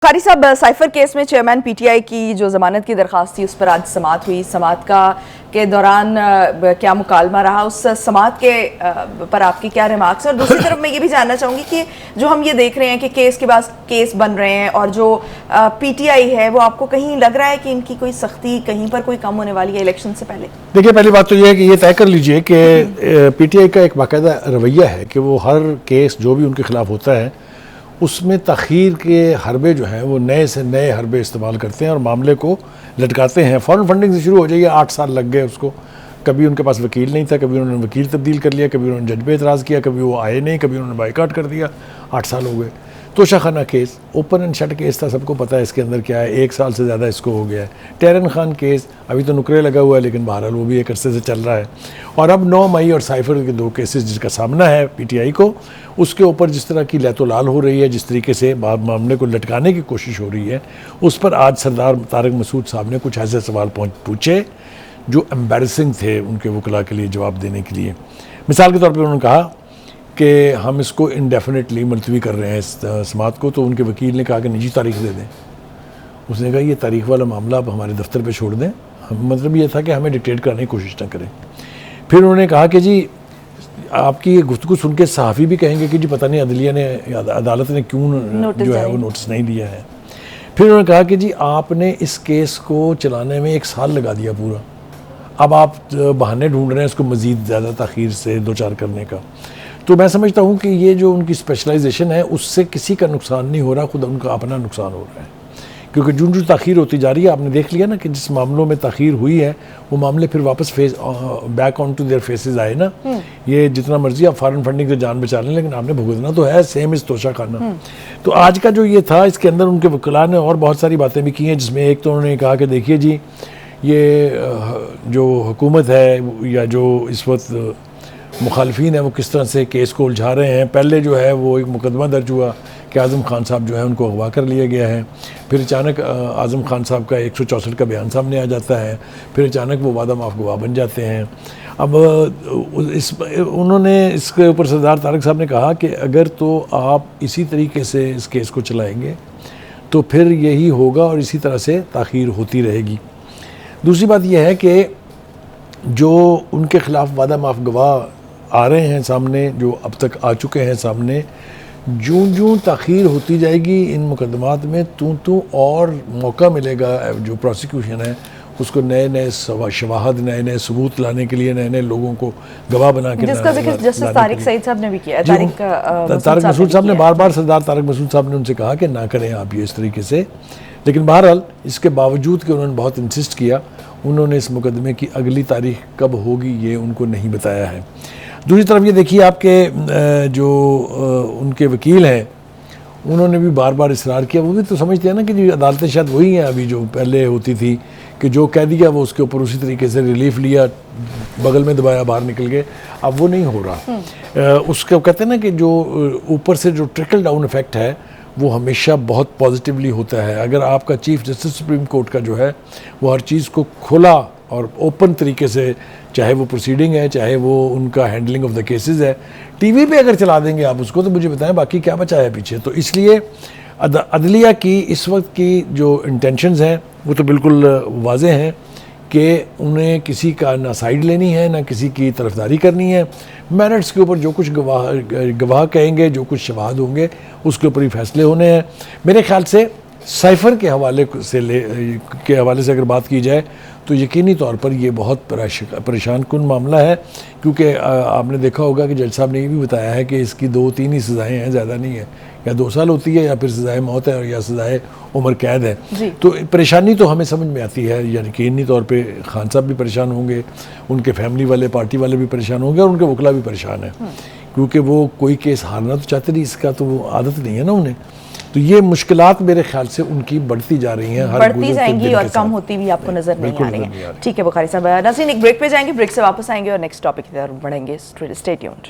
قاری صاحب، cipher case میں چیئرمین پی ٹی آئی کی جو ضمانت کی درخواست تھی اس پر آج سماعت ہوئی. سماعت کے دوران کیا مکالمہ رہا، اس سماعت کے پر آپ کی کیا ریمارکس ہیں؟ اور دوسری طرف میں یہ بھی جاننا چاہوں گی کہ جو ہم یہ دیکھ رہے ہیں کہ کیس کے بعد کیس بن رہے ہیں اور جو پی ٹی آئی ہے وہ آپ کو کہیں لگ رہا ہے کہ ان کی کوئی سختی کہیں پر کوئی کم ہونے والی ہے الیکشن سے پہلے؟ دیکھیے، پہلی بات تو یہ ہے کہ یہ طے کر لیجئے کہ پی ٹی آئی کا ایک باقاعدہ رویہ ہے کہ وہ ہر کیس جو بھی ان کے خلاف ہوتا ہے اس میں تاخیر کے حربے جو ہیں وہ نئے سے نئے حربے استعمال کرتے ہیں اور معاملے کو لٹکاتے ہیں. فارن فنڈنگ سے شروع ہو جائے. 8 سال لگ گئے اس کو. کبھی ان کے پاس وکیل نہیں تھا، کبھی انہوں نے وکیل تبدیل کر لیا، کبھی انہوں نے جج پہ اعتراض کیا، کبھی وہ آئے نہیں، کبھی انہوں نے بائیکاٹ کر دیا. 8 سال ہو گئے. Tosha Khana case open and shut case تھا، سب کو پتہ ہے اس کے اندر کیا ہے. 1 سال سے زیادہ اس کو ہو گیا ہے. ٹیرن خان کیس ابھی تو نکرے لگا ہوا ہے لیکن بہرحال وہ بھی ایک عرصے سے چل رہا ہے. اور اب 9 مئی اور سائفر کے 2 کیسز جس کا سامنا ہے پی ٹی آئی کو، اس کے اوپر جس طرح کی لیت و لال ہو رہی ہے، جس طریقے سے معاملے کو لٹکانے کی کوشش ہو رہی ہے، اس پر آج سردار طارق مسعود صاحب نے کچھ ایسے سوال پوچھے جو امبیرسنگ تھے ان کے وکلاء کے لیے جواب دینے کے لیے. مثال کے طور پہ انہوں نے کہا کہ ہم اس کو انڈیفینیٹلی ملتوی کر رہے ہیں اس سماعت کو. تو ان کے وکیل نے کہا کہ نجی تاریخ دے دیں. اس نے کہا یہ تاریخ والا معاملہ آپ ہمارے دفتر پہ چھوڑ دیں. مطلب یہ تھا کہ ہمیں ڈکٹیٹ کرنے کی کوشش نہ کریں. پھر انہوں نے کہا کہ جی آپ کی یہ گفتگو سن کے صحافی بھی کہیں گے کہ جی پتہ نہیں عدلیہ نے عدالت نے کیوں جو ہے وہ نوٹس نہیں دیا ہے. پھر انہوں نے کہا کہ جی آپ نے اس کیس کو چلانے میں 1 سال لگا دیا پورا. اب آپ بہانے ڈھونڈ رہے ہیں اس کو مزید زیادہ تاخیر سے دوچار کرنے کا. تو میں سمجھتا ہوں کہ یہ جو ان کی اسپیشلائزیشن ہے اس سے کسی کا نقصان نہیں ہو رہا، خود ان کا اپنا نقصان ہو رہا ہے. کیونکہ جو تاخیر ہوتی جا رہی ہے، آپ نے دیکھ لیا نا کہ جس معاملوں میں تاخیر ہوئی ہے وہ معاملے پھر واپس back on to their faces آئے نا. یہ جتنا مرضی آپ فارن فنڈنگ سے جان بچا لیں لیکن آپ نے بھگتنا تو ہے. سیم از توشہ خانہ. تو آج کا جو یہ تھا اس کے اندر ان کے وکلاء نے اور بہت ساری باتیں بھی کی ہیں، جس میں ایک تو انہوں نے کہا کہ دیکھیے جی یہ جو حکومت ہے یا جو اس وقت مخالفین ہیں وہ کس طرح سے کیس کو الجھا رہے ہیں. پہلے جو ہے وہ ایک مقدمہ درج ہوا کہ اعظم خان صاحب جو ہے ان کو اغوا کر لیا گیا ہے. پھر اچانک اعظم خان صاحب کا 164 کا بیان سامنے آ جاتا ہے. پھر اچانک وہ وعدہ معاف گواہ بن جاتے ہیں. اب انہوں نے اس کے اوپر سردار طارق صاحب نے کہا کہ اگر تو آپ اسی طریقے سے اس کیس کو چلائیں گے تو پھر یہی ہوگا اور اسی طرح سے تاخیر ہوتی رہے گی. دوسری بات یہ ہے کہ جو ان کے خلاف وعدہ معاف گواہ آ رہے ہیں سامنے، جو اب تک آ چکے ہیں سامنے، جوں تاخیر ہوتی جائے گی ان مقدمات میں تو اور موقع ملے گا جو پروسیکیوشن ہے اس کو نئے شواہد، نئے ثبوت لانے کے لیے، نئے لوگوں کو گواہ بنا کے، جس کا ذکر جسٹس طارق سعید صاحب نے بھی کیا. طارق مسعود صاحب نے بار سردار طارق مسعود صاحب نے ان سے کہا کہ نہ کریں آپ یہ اس طریقے سے. لیکن بہرحال اس کے باوجود کہ انہوں نے بہت انسسٹ کیا، انہوں نے اس مقدمے کی اگلی تاریخ کب ہوگی یہ ان کو نہیں بتایا ہے. دوسری طرف یہ دیکھیے آپ کے جو ان کے وکیل ہیں انہوں نے بھی بار اصرار کیا. وہ بھی تو سمجھتے ہیں نا کہ جی عدالتیں شاید وہی ہیں ابھی جو پہلے ہوتی تھی کہ جو کہہ دیا وہ اس کے اوپر اسی طریقے سے ریلیف لیا، بغل میں دبایا، باہر نکل گئے. اب وہ نہیں ہو رہا. اس کو کہتے ہیں نا کہ جو اوپر سے جو ٹرکل ڈاؤن ایفیکٹ ہے وہ ہمیشہ بہت پازیٹیولی ہوتا ہے. اگر آپ کا چیف جسٹس سپریم کورٹ کا جو ہے وہ ہر چیز کو کھلا اور اوپن طریقے سے، چاہے وہ پروسیڈنگ ہے، چاہے وہ ان کا ہینڈلنگ آف دا کیسز ہے، ٹی وی پہ اگر چلا دیں گے آپ اس کو تو مجھے بتائیں باقی کیا بچا ہے پیچھے. تو اس لیے عدلیہ کی اس وقت کی جو انٹینشنز ہیں وہ تو بالکل واضح ہیں کہ انہیں کسی کا نہ سائیڈ لینی ہے، نہ کسی کی طرفداری کرنی ہے. میرٹس کے اوپر جو کچھ گواہ کہیں گے، جو کچھ شواہد ہوں گے اس کے اوپر ہی فیصلے ہونے ہیں. میرے خیال سے سائفر کے حوالے سے اگر بات کی جائے تو یقینی طور پر یہ بہت پریشان کن معاملہ ہے. کیونکہ آپ نے دیکھا ہوگا کہ جج صاحب نے یہ بھی بتایا ہے کہ اس کی 2-3 ہی سزائیں ہیں، زیادہ نہیں ہے. یا 2 سال ہوتی ہے یا پھر سزائے موت ہے یا سزائے عمر قید ہے. تو پریشانی تو ہمیں سمجھ میں آتی ہے. یقینی طور پہ خان صاحب بھی پریشان ہوں گے، ان کے فیملی والے، پارٹی والے بھی پریشان ہوں گے، اور ان کے وکلاء بھی پریشان ہیں. کیونکہ وہ کوئی کیس ہارنا تو چاہتے نہیں، اس کا تو وہ عادت نہیں ہے نا انہیں. تو یہ مشکلات میرے خیال سے ان کی بڑھتی جا رہی ہیں، بڑھتی جائیں گی اور کم ہوتی بھی آپ کو نظر نہیں آ رہی ہیں. ٹھیک ہے بخاری صاحب. ناظرین ایک بریک پہ جائیں گے، بریک سے واپس آئیں گے اور نیکسٹ ٹاپک کی طرف بڑھیں گے. Stay tuned.